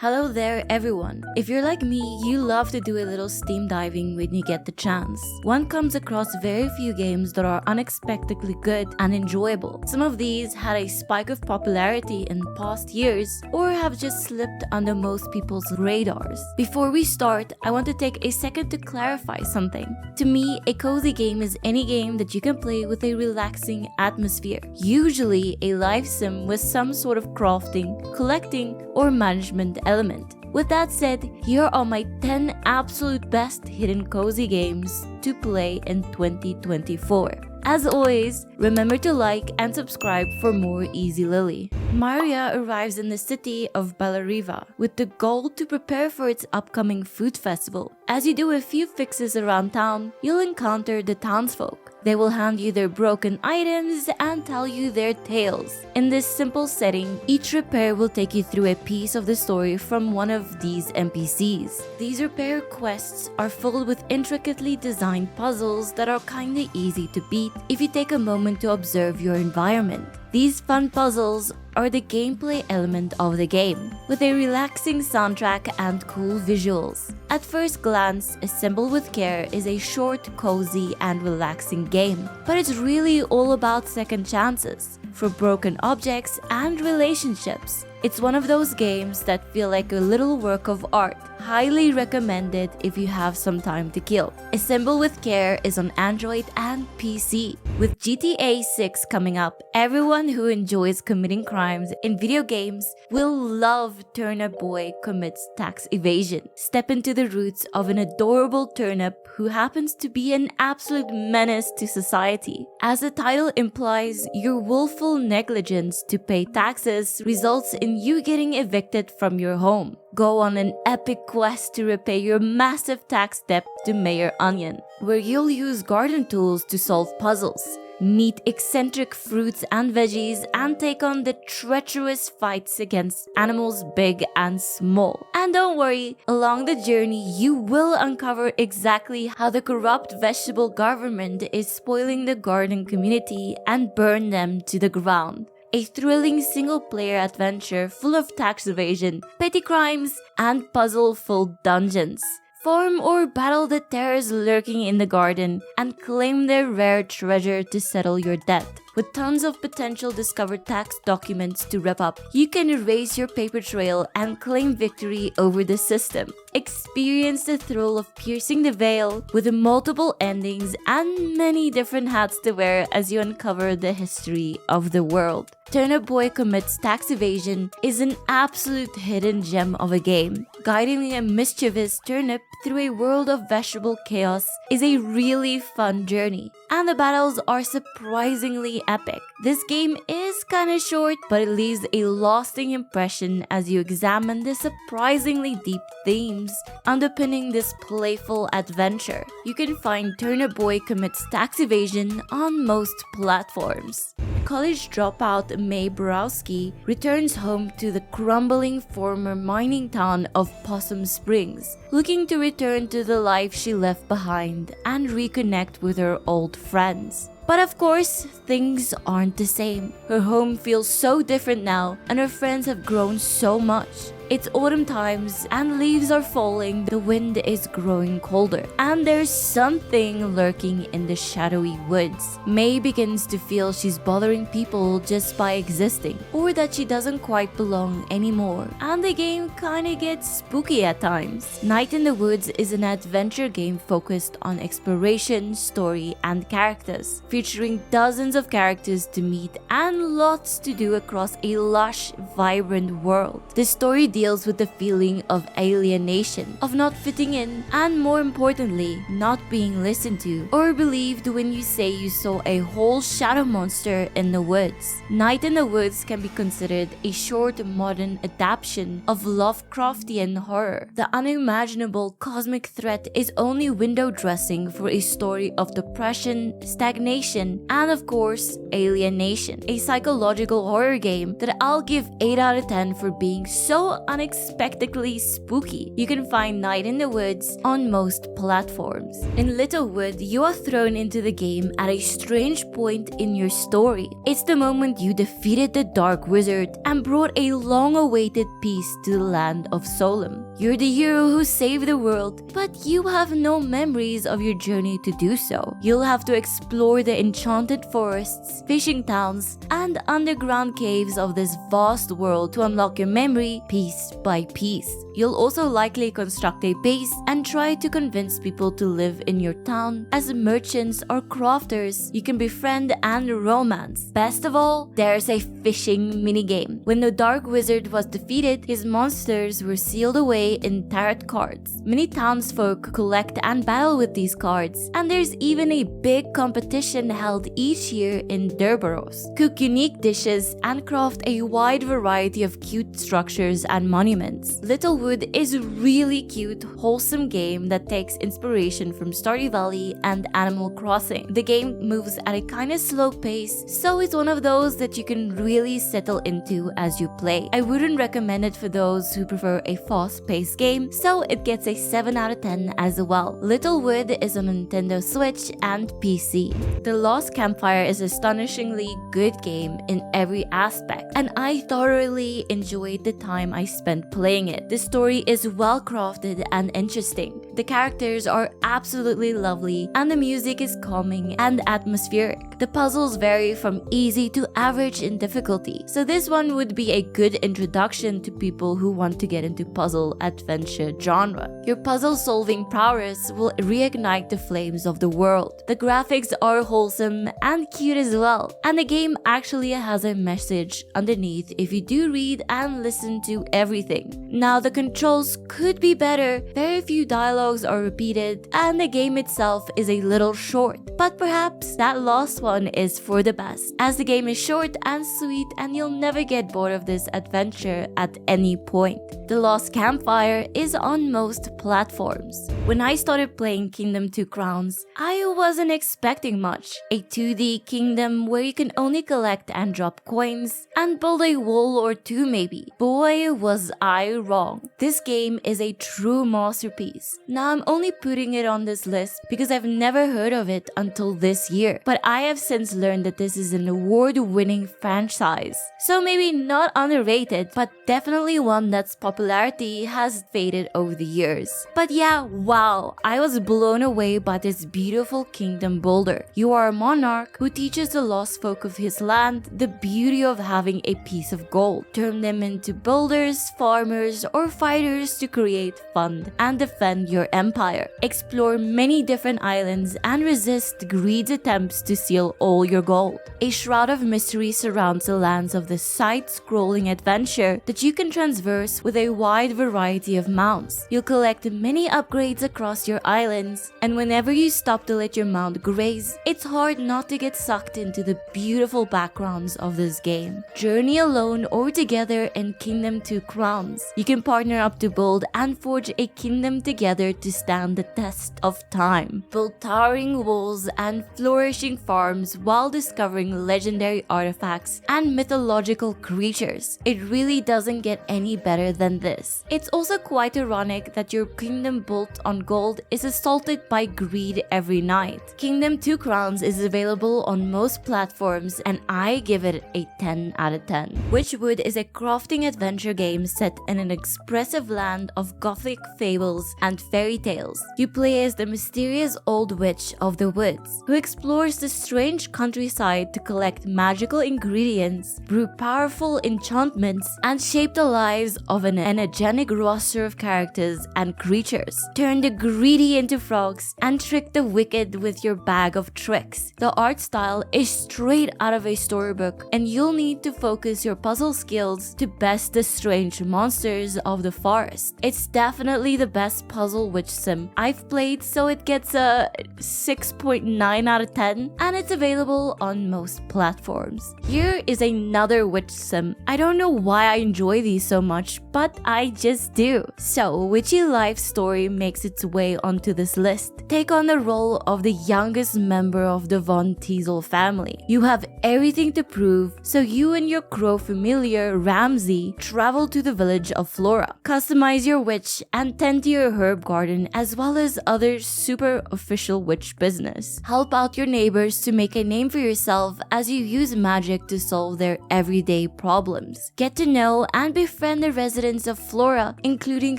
Hello there everyone. If you're like me, you love to do a little steam diving when you get the chance. One comes across very few games that are unexpectedly good and enjoyable. Some of these had a spike of popularity in past years or have just slipped under most people's radars. Before we start, I want to take a second to clarify something. To me, a cozy game is any game that you can play with a relaxing atmosphere. Usually a life sim with some sort of crafting, collecting, or management element. With that said, here are my 10 absolute best hidden cozy games to play in 2024. As always, remember to like and subscribe for more Easy Lily. Maria arrives in the city of Bellariva with the goal to prepare for its upcoming food festival. As you do a few fixes around town, you'll encounter the townsfolk. They will hand you their broken items and tell you their tales. In this simple setting, each repair will take you through a piece of the story from one of these NPCs. These repair quests are filled with intricately designed puzzles that are kinda easy to beat if you take a moment to observe your environment. These fun puzzles are the gameplay element of the game, with a relaxing soundtrack and cool visuals. At first glance, Assembl with Care is a short, cozy, and relaxing game, but it's really all about second chances for broken objects and relationships. It's one of those games that feel like a little work of art. Highly recommended if you have some time to kill. Assembl with Care is on Android and PC. With GTA 6 coming up, everyone who enjoys committing crimes in video games will love Turnip Boy Commits Tax Evasion. Step into the roots of an adorable turnip who happens to be an absolute menace to society. As the title implies, your willful negligence to pay taxes results in you getting evicted from your home. Go on an epic quest to repay your massive tax debt to Mayor Onion, where you'll use garden tools to solve puzzles, meet eccentric fruits and veggies, and take on the treacherous fights against animals big and small. And don't worry, along the journey you will uncover exactly how the corrupt vegetable government is spoiling the garden community and burn them to the ground. A thrilling single-player adventure full of tax evasion, petty crimes, and puzzle-filled dungeons. Farm or battle the terrors lurking in the garden and claim their rare treasure to settle your debt. With tons of potential discovered tax documents to wrap up, you can erase your paper trail and claim victory over the system. Experience the thrill of piercing the veil with multiple endings and many different hats to wear as you uncover the history of the world. Turnip Boy Commits Tax Evasion is an absolute hidden gem of a game. Guiding a mischievous turnip through a world of vegetable chaos is a really fun journey, and the battles are surprisingly epic. This game is kinda short, but it leaves a lasting impression as you examine the surprisingly deep themes underpinning this playful adventure. You can find Turnip Boy Commits Tax Evasion on most platforms. College dropout May Borowski returns home to the crumbling former mining town of Possum Springs, looking to return to the life she left behind and reconnect with her old friends. But of course, things aren't the same. Her home feels so different now, and her friends have grown so much. It's autumn times and leaves are falling, the wind is growing colder, and there's something lurking in the shadowy woods. May begins to feel she's bothering people just by existing, or that she doesn't quite belong anymore, and the game kinda gets spooky at times. Night in the Woods is an adventure game focused on exploration, story, and characters, featuring dozens of characters to meet and lots to do across a lush, vibrant world. The story deals with the feeling of alienation, of not fitting in, and more importantly, not being listened to or believed when you say you saw a whole shadow monster in the woods. Night in the Woods can be considered a short modern adaptation of Lovecraftian horror. The unimaginable cosmic threat is only window dressing for a story of depression, stagnation, and of course, alienation. A psychological horror game that I'll give 8 out of 10 for being so unexpectedly spooky. You can find Night in the Woods on most platforms. In Littlewood, you are thrown into the game at a strange point in your story. It's the moment you defeated the Dark Wizard and brought a long-awaited peace to the land of Solem. You're the hero who saved the world, but you have no memories of your journey to do so. You'll have to explore the enchanted forests, fishing towns, and underground caves of this vast world to unlock your memory piece by piece. You'll also likely construct a base and try to convince people to live in your town as merchants or crafters you can befriend and romance. Best of all, there's a fishing minigame. When the Dark Wizard was defeated, his monsters were sealed away in tarot cards. Many townsfolk collect and battle with these cards, and there's even a big competition held each year in Derbaros. Cook unique dishes and craft a wide variety of cute structures and monuments. Littlewood is a really cute, wholesome game that takes inspiration from Stardew Valley and Animal Crossing. The game moves at a kinda slow pace, so it's one of those that you can really settle into as you play. I wouldn't recommend it for those who prefer a fast-paced game, so it gets a 7 out of 10 as well. Littlewood is on Nintendo Switch and PC. The Lost Campfire is an astonishingly good game in every aspect, and I thoroughly enjoyed the time I spent playing it. The story is well crafted and interesting. The characters are absolutely lovely, and the music is calming and atmospheric. The puzzles vary from easy to average in difficulty, so this one would be a good introduction to people who want to get into puzzle adventure genre. Your puzzle solving prowess will reignite the flames of the world. The graphics are wholesome and cute as well, and the game actually has a message underneath if you do read and listen to everything. Now, the controls could be better, very few dialogues are repeated, and the game itself is a little short, but perhaps that last one is for the best, as the game is short and sweet and you'll never get bored of this adventure at any point. The Lost Campfire is on most platforms. When I started playing Kingdom 2 Crowns, I wasn't expecting much. A 2D kingdom where you can only collect and drop coins and build a wall or two maybe. Boy, was I wrong. This game is a true masterpiece. Now I'm only putting it on this list because I've never heard of it until this year, but I have since learned that this is an award-winning franchise. So maybe not underrated, but definitely one that's popularity has faded over the years. But yeah, wow, I was blown away by this beautiful kingdom builder. You are a monarch who teaches the lost folk of his land the beauty of having a piece of gold. Turn them into builders, farmers, or fighters to create, fund, and defend your empire. Explore many different islands and resist greed's attempts to steal all your gold. A shroud of mystery surrounds the lands of this side-scrolling adventure that you can traverse with a wide variety of mounts. You'll collect many upgrades across your islands, and whenever you stop to let your mount graze, it's hard not to get sucked into the beautiful backgrounds of this game. Journey alone or together in Kingdom 2 Crowns. You can partner up to build and forge a kingdom together to stand the test of time. Build towering walls and flourishing farms while discovering legendary artifacts and mythological creatures. It really doesn't get any better than this. It's also quite ironic that your kingdom built on gold is assaulted by greed every night. Kingdom 2 Crowns is available on most platforms, and I give it a 10 out of 10. Witchwood is a crafting adventure game set in an expressive land of gothic fables and fairy tales. You play as the mysterious old witch of the woods, who explores the strange countryside to collect magical ingredients, brew powerful enchantments, and shape the lives of an energetic roster of characters and creatures. Turn the greedy into frogs and trick the wicked with your bag of tricks. The art style is straight out of a storybook, and you'll need to focus your puzzle skills to best the strange monsters of the forest. It's definitely the best puzzle official witch sim I've played, so it gets a 6.9 out of 10, and it's available on most platforms. Here is another witch sim. I don't know why I enjoy these so much, but I just do. So, Witchy Life Story makes its way onto this list. Take on the role of the youngest member of the Von Teasel family. You have everything to prove, so you and your crow familiar, Ramsey, travel to the village of Flora. Customize your witch and tend to your herb garden as well as other super official witch business. Help out your neighbors to make a name for yourself as you use magic to solve their everyday problems. Get to know and befriend the residents of Flora, including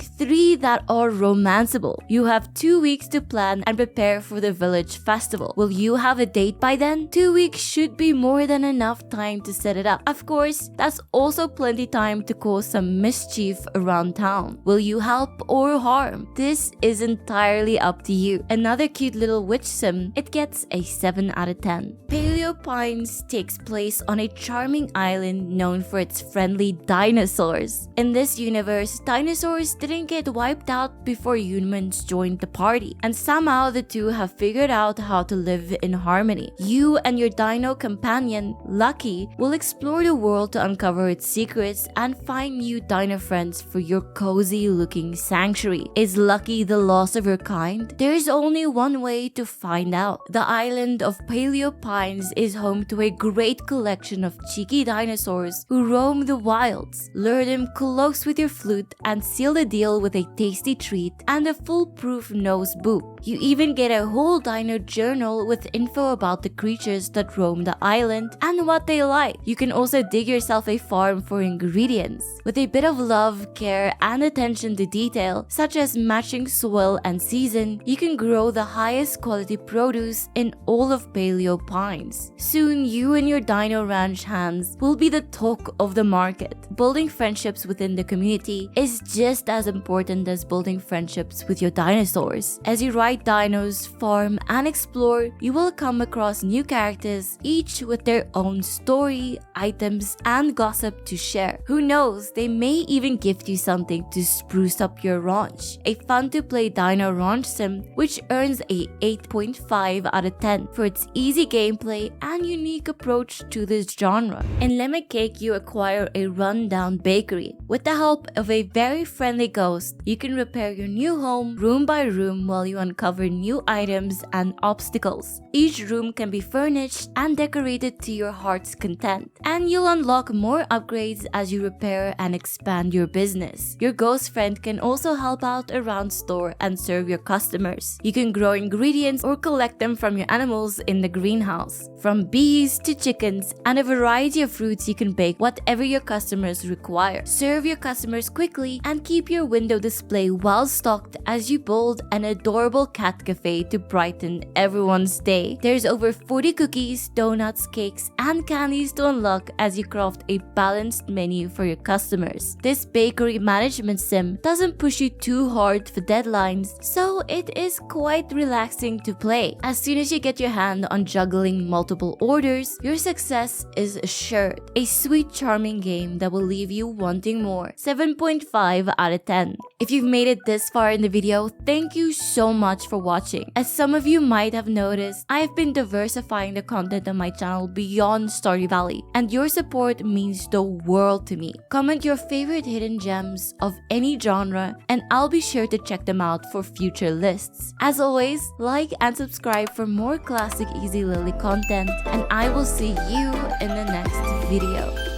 3 that are romanceable. You have 2 weeks to plan and prepare for the village festival. Will you have a date by then? 2 weeks should be more than enough time to set it up. Of course, that's also plenty time to cause some mischief around town. Will you help or harm? This is entirely up to you. Another cute little witch sim, it gets a 7 out of 10. Paleo Pines takes place on a charming island known for its friendly dinosaurs. In this universe, dinosaurs didn't get wiped out before humans joined the party, and somehow the two have figured out how to live in harmony. You and your dino companion, Lucky, will explore the world to uncover its secrets and find new dino friends for your cozy looking sanctuary. Is Lucky the lost of her kind? There is only one way to find out. The island of Paleo Pines is home to a great collection of cheeky dinosaurs who roam the wilds. Lure them close with your flute and seal the deal with a tasty treat and a foolproof nose boop. You even get a whole dino journal with info about the creatures that roam the island and what they like. You can also dig yourself a farm for ingredients. With a bit of love, care, and attention to detail, such as matching soil and season, you can grow the highest quality produce in all of Paleo Pines. Soon, you and your dino ranch hands will be the talk of the market. Building friendships within the community is just as important as building friendships with your dinosaurs. As you ride dinos, farm, and explore, you will come across new characters, each with their own story, items, and gossip to share. Who knows, they may even gift you something to spruce up your ranch. A fun-to-play dino ranch sim which earns a 8.5 out of 10 for its easy gameplay and unique approach to this genre. In Lemon Cake, you acquire a rundown bakery. With the help of a very friendly ghost, you can repair your new home room by room while you uncover new items and obstacles. Each room can be furnished and decorated to your heart's content, and you'll unlock more upgrades as you repair and expand your business. Your ghost friend can also help out around store and serve your customers. You can grow ingredients or collect them from your animals in the greenhouse. From bees to chickens and a variety of fruits, you can bake whatever your customers require. Serve your customers quickly and keep your window display well stocked as you build an adorable cat cafe to brighten everyone's day. There's over 40 cookies, donuts, cakes, and candies to unlock as you craft a balanced menu for your customers. This bakery management sim doesn't push you too hard for deadlines, so it is quite relaxing to play. As soon as you get your hand on juggling multiple orders, your success is assured. A sweet, charming game that will leave you wanting more. 7.5 out of 10. If you've made it this far in the video, thank you so much for watching. As some of you might have noticed, I've been diversifying the content on my channel beyond Stardew Valley, and your support means the world to me. Comment your favorite hidden gems of any genre, and I'll be sure to check them out for future lists. As always, like and subscribe for more classic Easy Lily content, and I will see you in the next video.